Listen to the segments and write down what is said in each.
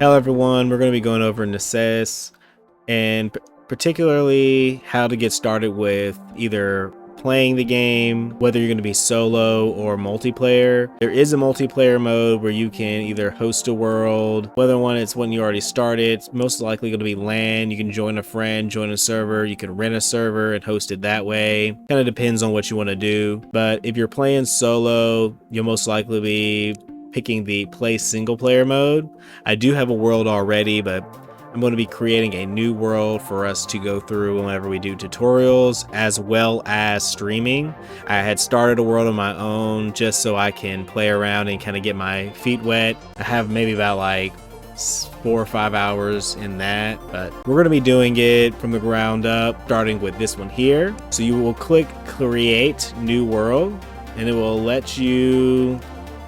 Hello everyone, we're going to be going over Necesse and particularly how to get started with either playing the game, whether you're going to be solo or multiplayer. There is a multiplayer mode where you can either host a world, whether it's when you already started. It's most likely going to be LAN. You can join a friend, join a server, you can rent a server and host it that way. Kind of depends on what you want to do. But if you're playing solo, you'll most likely be picking the play single player mode. I do have a world already, but I'm going to be creating a new world for us to go through whenever we do tutorials as well as streaming. I had started a world of my own just so I can play around and kind of get my feet wet. I have maybe about like 4 or 5 hours in that, but we're going to be doing it from the ground up, starting with this one here. So you will click create new world and it will let you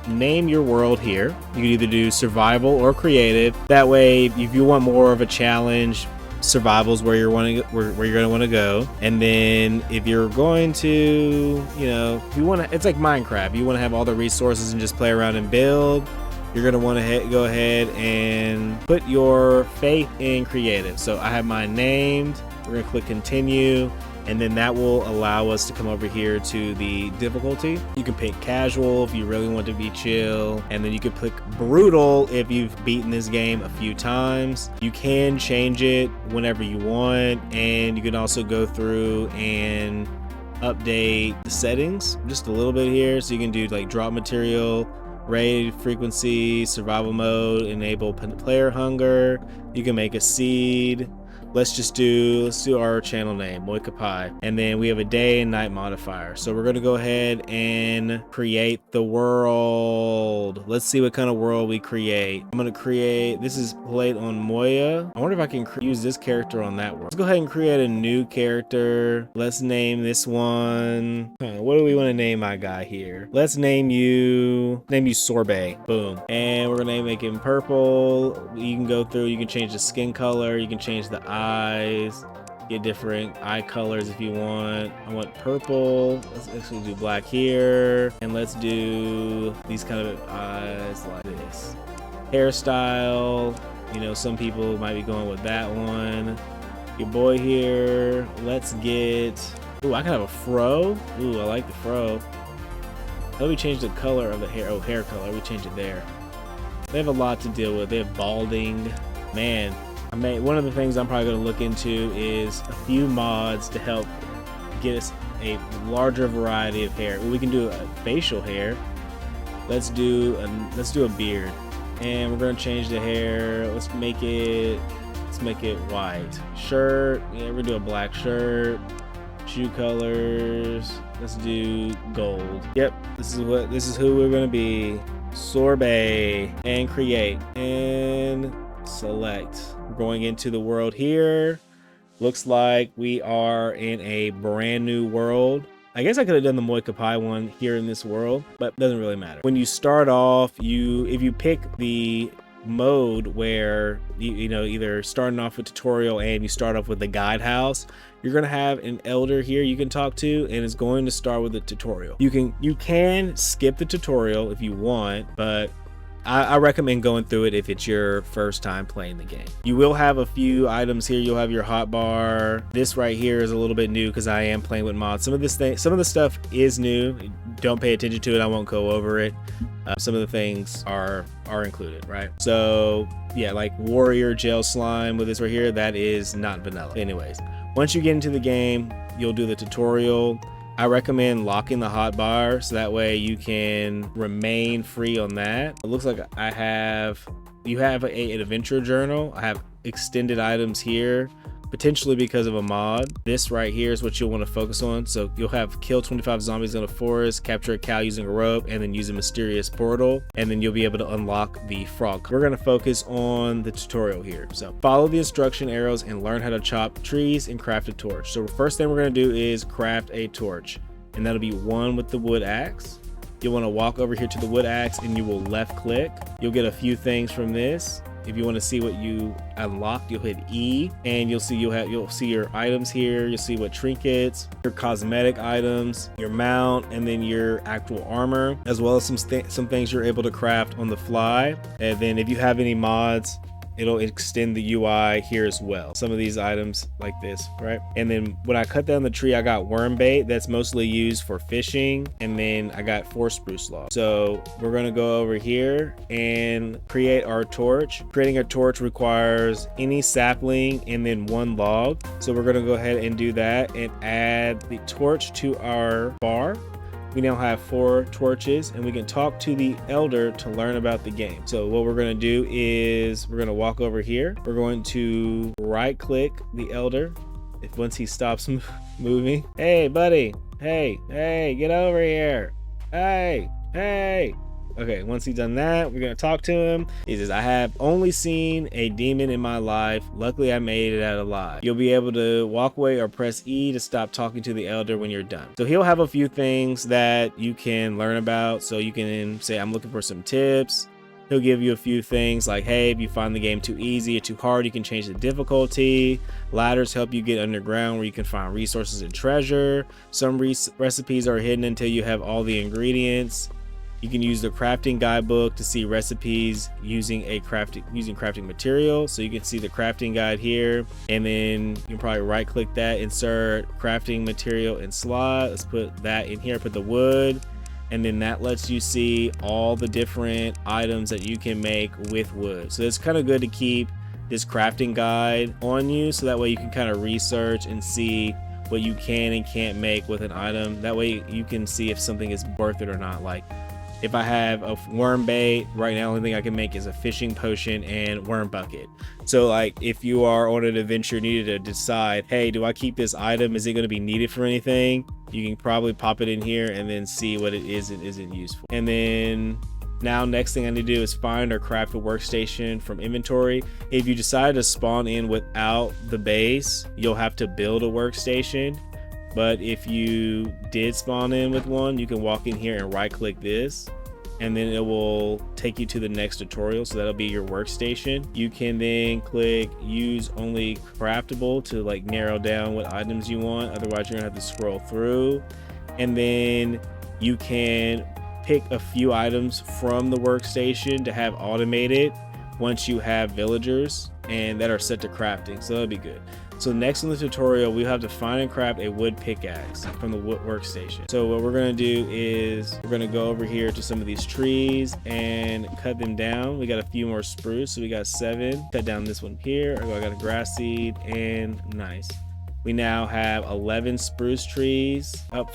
name your world here. You can either do survival or creative. That way, if you want more of a challenge, survival's where you're going to want to go. And then if you're going to, if you want to, it's like Minecraft. You want to have all the resources and just play around and build. You're going to want to go ahead and put your faith in creative. So I have mine named. We're going to click continue. And then that will allow us to come over here to the difficulty. You can pick casual if you really want to be chill. And then you can pick brutal if you've beaten this game a few times. You can change it whenever you want. And you can also go through and update the settings just a little bit here. So you can do like drop material, raid frequency, survival mode, enable player hunger. You can make a seed. Let's do our channel name, Moikapy. And then we have a day and night modifier. So we're going to go ahead and create the world. Let's see what kind of world we create. I'm going to create, this is played on Moya. I wonder if I can use this character on that world. Let's go ahead and create a new character. Let's name this one. What do we want to name my guy here? Let's name you Sorbet. Boom. And we're going to make him purple. You can go through, you can change the skin color. You can change the eyes, get different eye colors if you want. I want purple. Let's actually do black here, and let's do these kind of eyes like this. Hairstyle, some people might be going with that one. Your boy here, let's get, I can have a fro. I like the fro. Let me change the color of the hair. Hair color, we change it there. They have a lot to deal with. They have balding, man. One of the things I'm probably going to look into is a few mods to help get us a larger variety of hair. We can do a facial hair. Let's do a beard, and we're going to change the hair. Let's make it white. Shirt, yeah, we're going to do a black shirt. Shoe colors, let's do gold. Yep, this is who we're going to be. Sorbet, and create and select. We're going into the world here. Looks like we are in a brand new world. I guess I could have done the Moikapy one here in this world, but it doesn't really matter. When you start off, if you pick the mode where you either starting off with tutorial and you start off with the guide house, you're going to have an elder here you can talk to, and it's going to start with the tutorial. You can skip the tutorial if you want, but I recommend going through it if it's your first time playing the game. You will have a few items here. You'll have your hotbar. This right here is a little bit new because I am playing with mods. Some of the stuff is new. Don't pay attention to it. I won't go over it. Some of the things are included, right? So yeah, like warrior gel slime with this right here, that is not vanilla. Anyways, once you get into the game, you'll do the tutorial. I recommend locking the hotbar so that way you can remain free on that. It looks like you have an adventure journal. I have extended items here, potentially because of a mod. This right here is what you'll want to focus on. So you'll have kill 25 zombies in a forest, capture a cow using a rope, and then use a mysterious portal, and then you'll be able to unlock the frog. We're going to focus on the tutorial here. So follow the instruction arrows and learn how to chop trees and craft a torch. So the first thing we're going to do is craft a torch, and that'll be one with the wood axe. You'll want to walk over here to the wood axe and you will left click. You'll get a few things from this. If you want to see what you unlocked, you'll hit E, and you'll see your items here. You'll see what trinkets, your cosmetic items, your mount, and then your actual armor, as well as some things you're able to craft on the fly. And then if you have any mods, it'll extend the UI here as well. Some of these items like this, right? And then when I cut down the tree, I got worm bait that's mostly used for fishing. And then I got 4 spruce logs. So we're gonna go over here and create our torch. Creating a torch requires any sapling and then 1 log. So we're gonna go ahead and do that and add the torch to our bar. We now have 4 torches, and we can talk to the elder to learn about the game. So what we're going to do is we're going to walk over here. We're going to right click the elder. If once he stops moving, hey buddy, hey, get over here. Hey. Okay, once he's done that, we're gonna talk to him. He says, I have only seen a demon in my life. Luckily, I made it out alive. You'll be able to walk away or press E to stop talking to the elder when you're done. So he'll have a few things that you can learn about. So you can say, I'm looking for some tips. He'll give you a few things like, hey, if you find the game too easy or too hard, you can change the difficulty. Ladders help you get underground where you can find resources and treasure. Some recipes are hidden until you have all the ingredients. You can use the crafting guidebook to see recipes using crafting material. So you can see the crafting guide here, and then you can probably right click that, insert crafting material and slot. Let's put that in here, put the wood, and then that lets you see all the different items that you can make with wood. So it's kind of good to keep this crafting guide on you, so that way you can kind of research and see what you can and can't make with an item. That way you can see if something is worth it or not. Like, if I have a worm bait, right now, the only thing I can make is a fishing potion and worm bucket. So like, if you are on an adventure, needed to decide, hey, do I keep this item? Is it going to be needed for anything? You can probably pop it in here and then see what it is and isn't useful. And then now next thing I need to do is find or craft a workstation from inventory. If you decide to spawn in without the base, you'll have to build a workstation. But if you did spawn in with one, you can walk in here and right click this, and then it will take you to the next tutorial. So that'll be your workstation. You can then click use only craftable to like narrow down what items you want. Otherwise you're gonna have to scroll through, and then you can pick a few items from the workstation to have automated once you have villagers and that are set to crafting. So that'll be good. So next in the tutorial, we have to find and craft a wood pickaxe from the wood workstation. So what we're gonna do is we're gonna go over here to some of these trees and cut them down. We got a few more spruce, so we got 7. Cut down this one here. I got a grass seed, and nice. We now have 11 spruce trees up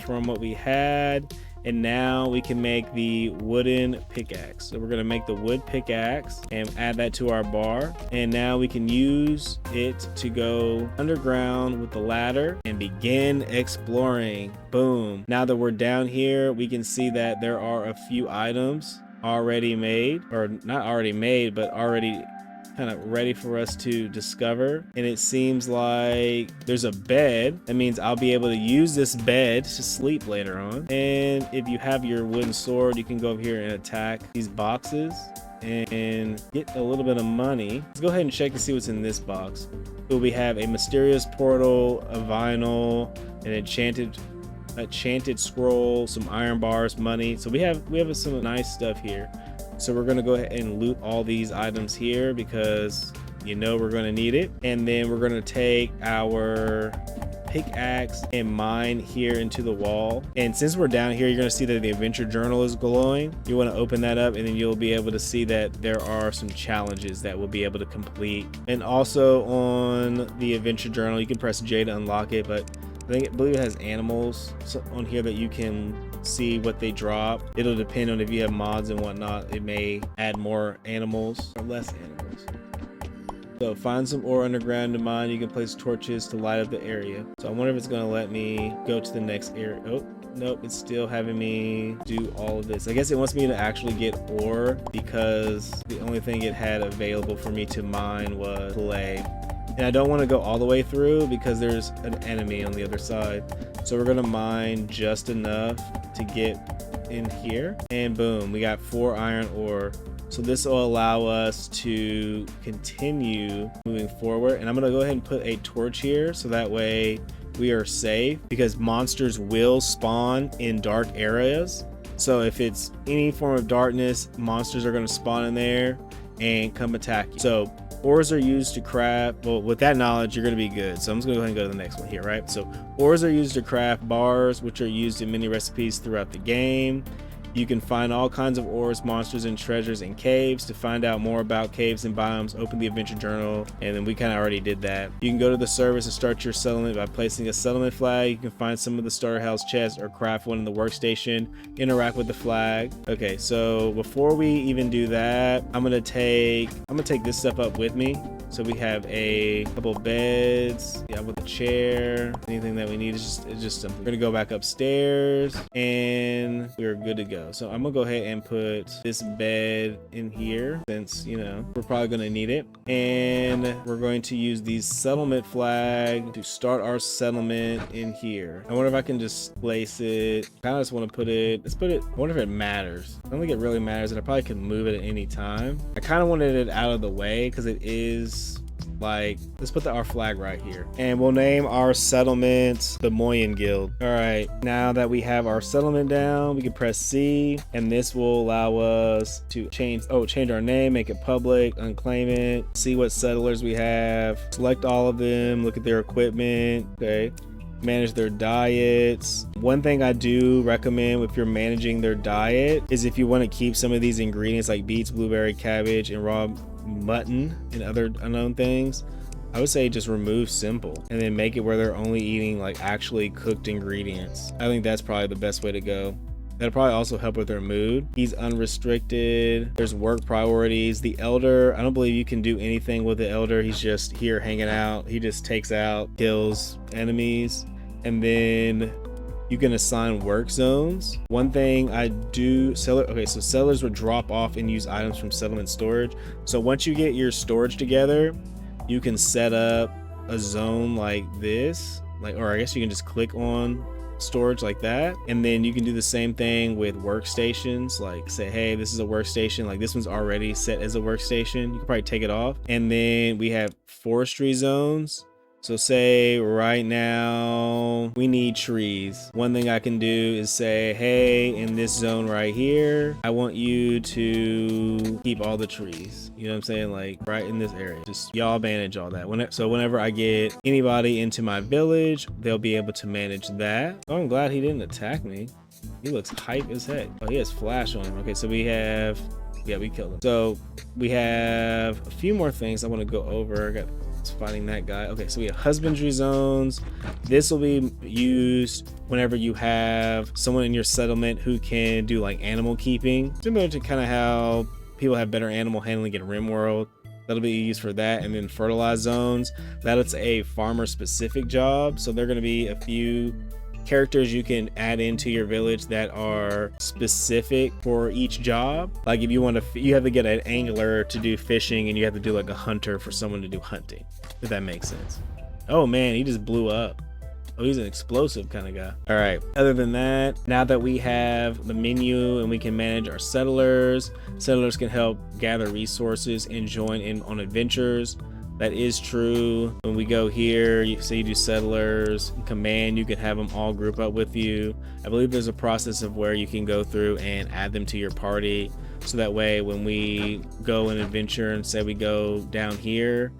from what we had. And now we can make the wooden pickaxe. So we're gonna make the wood pickaxe and add that to our bar. And now we can use it to go underground with the ladder and begin exploring. Boom. Now that we're down here, we can see that there are a few items already made, or not already made, but already kind of ready for us to discover. And it seems like there's a bed. That means I'll be able to use this bed to sleep later on. And if you have your wooden sword, you can go over here and attack these boxes and get a little bit of money. Let's go ahead and check to see what's in this box. So we have a mysterious portal, a vinyl, an enchanted scroll, some iron bars, money. So we have some nice stuff here. So we're gonna go ahead and loot all these items here because you know we're gonna need it. And then we're gonna take our pickaxe and mine here into the wall. And since we're down here, you're gonna see that the adventure journal is glowing. You wanna open that up, and then you'll be able to see that there are some challenges that we'll be able to complete. And also on the adventure journal, you can press J to unlock it, but I believe it has animals on here that you can see what they drop. It'll depend on if you have mods and whatnot. It may add more animals or less animals. So find some ore underground to mine. You can place torches to light up the area. So I wonder if it's gonna let me go to the next area. Oh, nope, it's still having me do all of this. I guess it wants me to actually get ore because the only thing it had available for me to mine was clay. And I don't want to go all the way through because there's an enemy on the other side. So we're gonna mine just enough to get in here, and boom, we got 4 iron ore. So this will allow us to continue moving forward. And I'm gonna go ahead and put a torch here so that way we are safe, because monsters will spawn in dark areas. So if it's any form of darkness, monsters are gonna spawn in there. and come attack you. So ores are used to craft, well, with that knowledge, you're going to be good. So I'm just going to go ahead and go to the next one here, right? So ores are used to craft bars, which are used in many recipes throughout the game. You can find all kinds of ores, monsters, and treasures in caves. To find out more about caves and biomes, open the adventure journal, and then we kind of already did that. You can go to the service and start your settlement by placing a settlement flag. You can find some of the starter house chests or craft one in the workstation. Interact with the flag. Okay, so before we even do that, I'm gonna take this stuff up with me. So we have a couple beds, yeah, with a chair. Anything that we need is just something. We're gonna go back upstairs and we're good to go. So I'm gonna go ahead and put this bed in here since, you know, we're probably gonna need it. And we're going to use the settlement flag to start our settlement in here. I wonder if I can just place it. I kind of just want to put it, let's put it, I wonder if it matters. I don't think it really matters, and I probably can move it at any time. I kind of wanted it out of the way because it is like, let's put our flag right here, and we'll name our settlement the Moyan Guild. All right, now that we have our settlement down, we can press C, and this will allow us to change our name, make it public, unclaim it, see what settlers we have, select all of them, look at their equipment. Okay, manage their diets. One thing I do recommend if you're managing their diet is if you want to keep some of these ingredients like beets, blueberry, cabbage, and raw mutton and other unknown things, I would say just remove simple and then make it where they're only eating like actually cooked ingredients. I think that's probably the best way to go. That'll probably also help with their mood. He's unrestricted. There's work priorities. The elder, I don't believe you can do anything with the elder. He's just here hanging out. He just takes out, kills enemies. And then you can assign work zones. One thing I do, so sellers would drop off and use items from settlement storage. So once you get your storage together, you can set up a zone like this, or I guess you can just click on storage like that, and then you can do the same thing with workstations. Like say, hey, this is a workstation, like this one's already set as a workstation, you can probably take it off. And then we have forestry zones. So say right now we need trees. One thing I can do is say, hey, in this zone right here, I want you to keep all the trees. You know what I'm saying? Like right in this area, just y'all manage all that. So whenever I get anybody into my village, they'll be able to manage that. Oh, I'm glad he didn't attack me. He looks hype as heck. Oh, he has flash on him. Okay, so we have, yeah, we killed him. So we have a few more things I want to go over. I got fighting that guy. Okay, so we have husbandry zones. This will be used whenever you have someone in your settlement who can do like animal keeping, similar to kind of how people have better animal handling in RimWorld. That'll be used for that. And then fertilize zones, that's a farmer specific job. So they're going to be a few characters you can add into your village that are specific for each job. Like if you want to, you have to get an angler to do fishing, and you have to do like a hunter for someone to do hunting, if that makes sense. Oh man, he just blew up. Oh, he's an explosive kind of guy. All right, other than that, now that we have the menu and we can manage our settlers can help gather resources and join in on adventures. That is true. When we go here, you say you do settlers, command, you can have them all group up with you. I believe there's a process of where you can go through and add them to your party. So that way, when we go an adventure and say we go down here,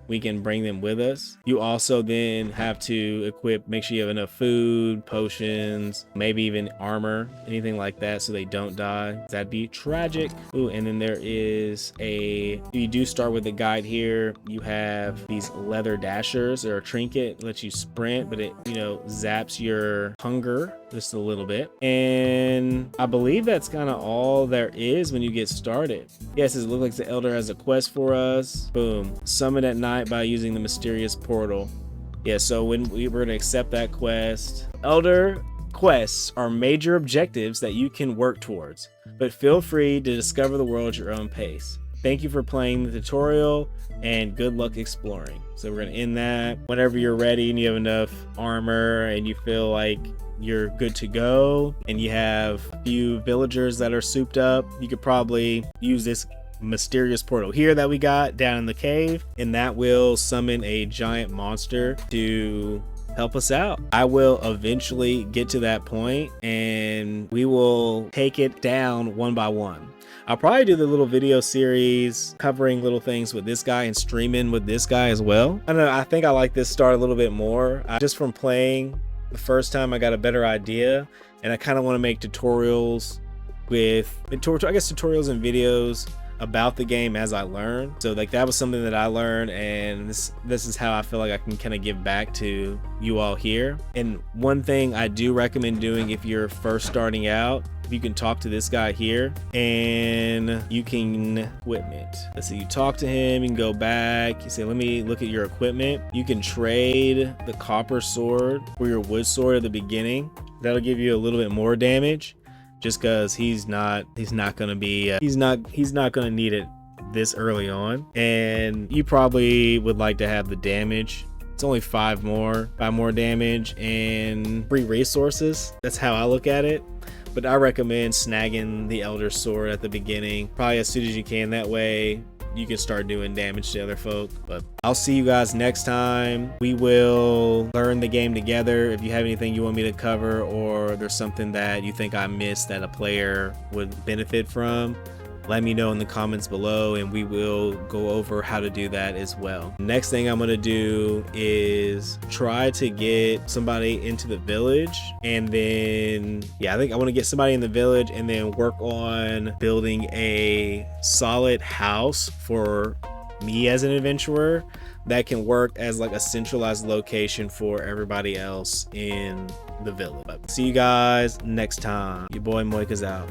we can bring them with us. You also then have to equip, make sure you have enough food, potions, maybe even armor, anything like that, so they don't die. That'd be tragic. Ooh, and then there is you do start with a guide here. You have these leather dashers, or a trinket, lets you sprint, but it, you know, zaps your hunger just a little bit. And I believe that's kind of all there is when you get started. Yes, it looks like the elder has a quest for us. Boom. Summon at night by using the mysterious portal. Yeah, so when we're going to accept that quest. Elder quests are major objectives that you can work towards, but feel free to discover the world at your own pace. Thank you for playing the tutorial, and good luck exploring. So we're going to end that. Whenever you're ready and you have enough armor and you feel like you're good to go, and you have a few villagers that are souped up, you could probably use this mysterious portal here that we got down in the cave, and that will summon a giant monster to help us out. I will eventually get to that point and we will take it down one by one. I'll probably do the little video series covering little things with this guy and streaming with this guy as well. I don't know, I think I like this start a little bit more. Just from playing the first time, I got a better idea, and I kind of want to make tutorials tutorials and videos about the game as I learn. So like that was something that I learned, and this is how I feel like I can kind of give back to you all here. And one thing I do recommend doing if you're first starting out, you can talk to this guy here and you can equipment. Let's see, you talk to him, you can go back, you say, let me look at your equipment. You can trade the copper sword for your wood sword at the beginning. That'll give you a little bit more damage, just because he's not gonna be he's not gonna need it this early on. And you probably would like to have the damage. It's only 5 more damage and free resources. That's how I look at it. But I recommend snagging the Elder Sword at the beginning, probably as soon as you can. That way you can start doing damage to other folk. But I'll see you guys next time. We will learn the game together. If you have anything you want me to cover, or there's something that you think I missed that a player would benefit from, let me know in the comments below, and we will go over how to do that as well. Next thing I'm gonna do is try to get somebody into the village, and then I think I want to get somebody in the village and then work on building a solid house for me as an adventurer that can work as like a centralized location for everybody else in the village. See you guys next time. Your boy Moika's out.